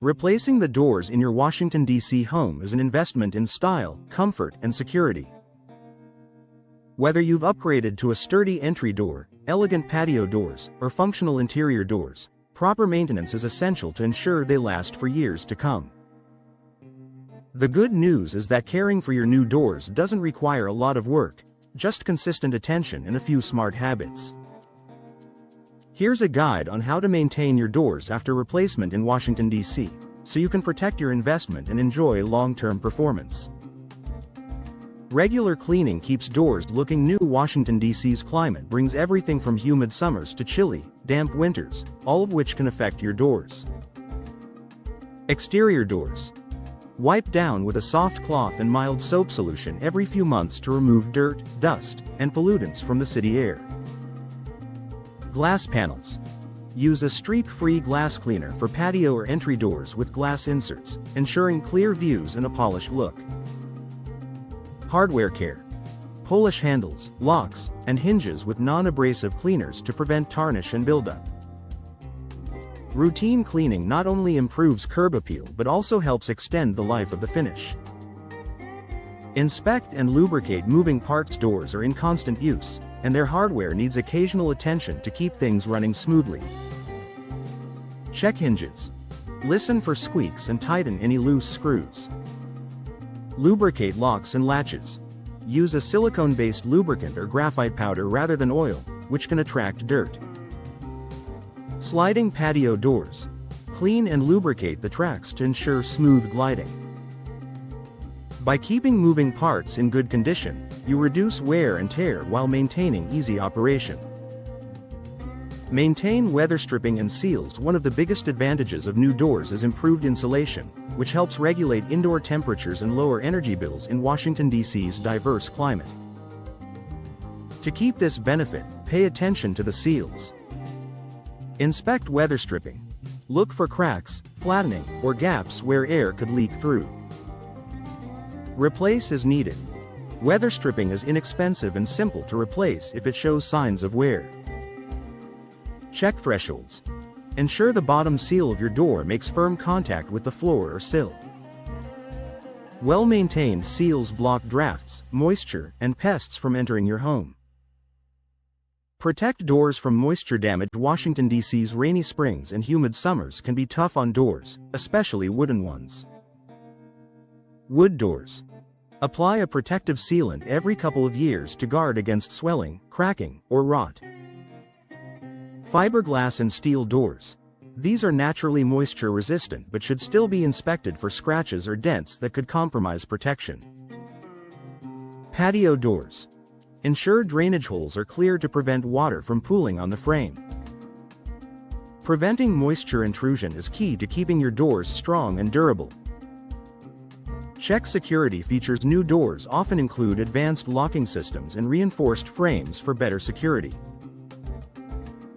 Replacing the doors in your Washington, D.C. home is an investment in style, comfort, and security. Whether you've upgraded to a sturdy entry door, elegant patio doors, or functional interior doors, proper maintenance is essential to ensure they last for years to come. The good news is that caring for your new doors doesn't require a lot of work, just consistent attention and a few smart habits. Here's a guide on how to maintain your doors after replacement in Washington, D.C., so you can protect your investment and enjoy long-term performance. Regular cleaning keeps doors looking new. Washington, D.C.'s climate brings everything from humid summers to chilly, damp winters, all of which can affect your doors. Exterior doors. Wipe down with a soft cloth and mild soap solution every few months to remove dirt, dust, and pollutants from the city air. Glass panels. Use a streak-free glass cleaner for patio or entry doors with glass inserts, ensuring clear views and a polished look. Hardware care. Polish handles, locks, and hinges with non-abrasive cleaners to prevent tarnish and buildup. Routine cleaning not only improves curb appeal but also helps extend the life of the finish. Inspect and lubricate moving parts. Doors are in constant use, and their hardware needs occasional attention to keep things running smoothly. Check hinges. Listen for squeaks and tighten any loose screws. Lubricate locks and latches. Use a silicone-based lubricant or graphite powder rather than oil, which can attract dirt. Sliding patio doors. Clean and lubricate the tracks to ensure smooth gliding. By keeping moving parts in good condition, you reduce wear and tear while maintaining easy operation. Maintain weather stripping and seals. One of the biggest advantages of new doors is improved insulation, which helps regulate indoor temperatures and lower energy bills in Washington, D.C.'s diverse climate. To keep this benefit, pay attention to the seals. Inspect weather stripping. Look for cracks, flattening, or gaps where air could leak through. Replace as needed. Weather stripping is inexpensive and simple to replace if it shows signs of wear. Check thresholds. Ensure the bottom seal of your door makes firm contact with the floor or sill. Well-maintained seals block drafts, moisture, and pests from entering your home. Protect doors from moisture damage. Washington, D.C.'s rainy springs and humid summers can be tough on doors, especially wooden ones. Wood doors. Apply a protective sealant every couple of years to guard against swelling, cracking, or rot. Fiberglass and steel doors. These are naturally moisture resistant but should still be inspected for scratches or dents that could compromise protection. Patio doors. Ensure drainage holes are clear to prevent water from pooling on the frame. Preventing moisture intrusion is key to keeping your doors strong and durable. Check security features. New doors often include advanced locking systems and reinforced frames for better security.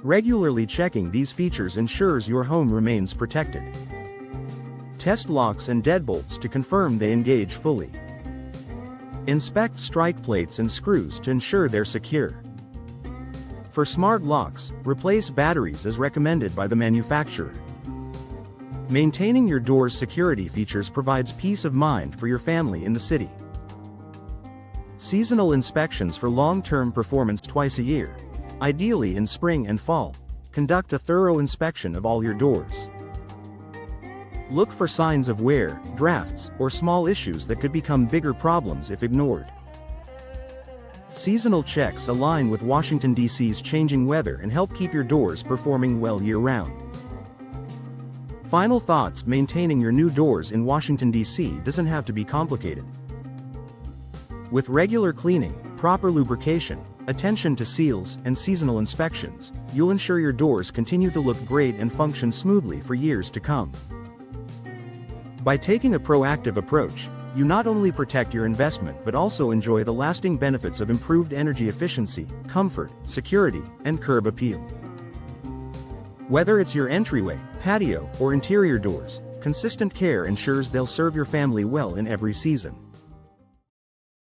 Regularly checking these features ensures your home remains protected. Test locks and deadbolts to confirm they engage fully. Inspect strike plates and screws to ensure they're secure. For smart locks, replace batteries as recommended by the manufacturer. Maintaining your door's security features provides peace of mind for your family in the city. Seasonal inspections for long-term performance. Twice a year, ideally in spring and fall, conduct a thorough inspection of all your doors. Look for signs of wear, drafts, or small issues that could become bigger problems if ignored. Seasonal checks align with Washington, D.C.'s changing weather and help keep your doors performing well year-round. Final thoughts. Maintaining your new doors in Washington, D.C. doesn't have to be complicated. With regular cleaning, proper lubrication, attention to seals, and seasonal inspections, you'll ensure your doors continue to look great and function smoothly for years to come. By taking a proactive approach, you not only protect your investment but also enjoy the lasting benefits of improved energy efficiency, comfort, security, and curb appeal. Whether it's your entryway, patio, or interior doors, consistent care ensures they'll serve your family well in every season.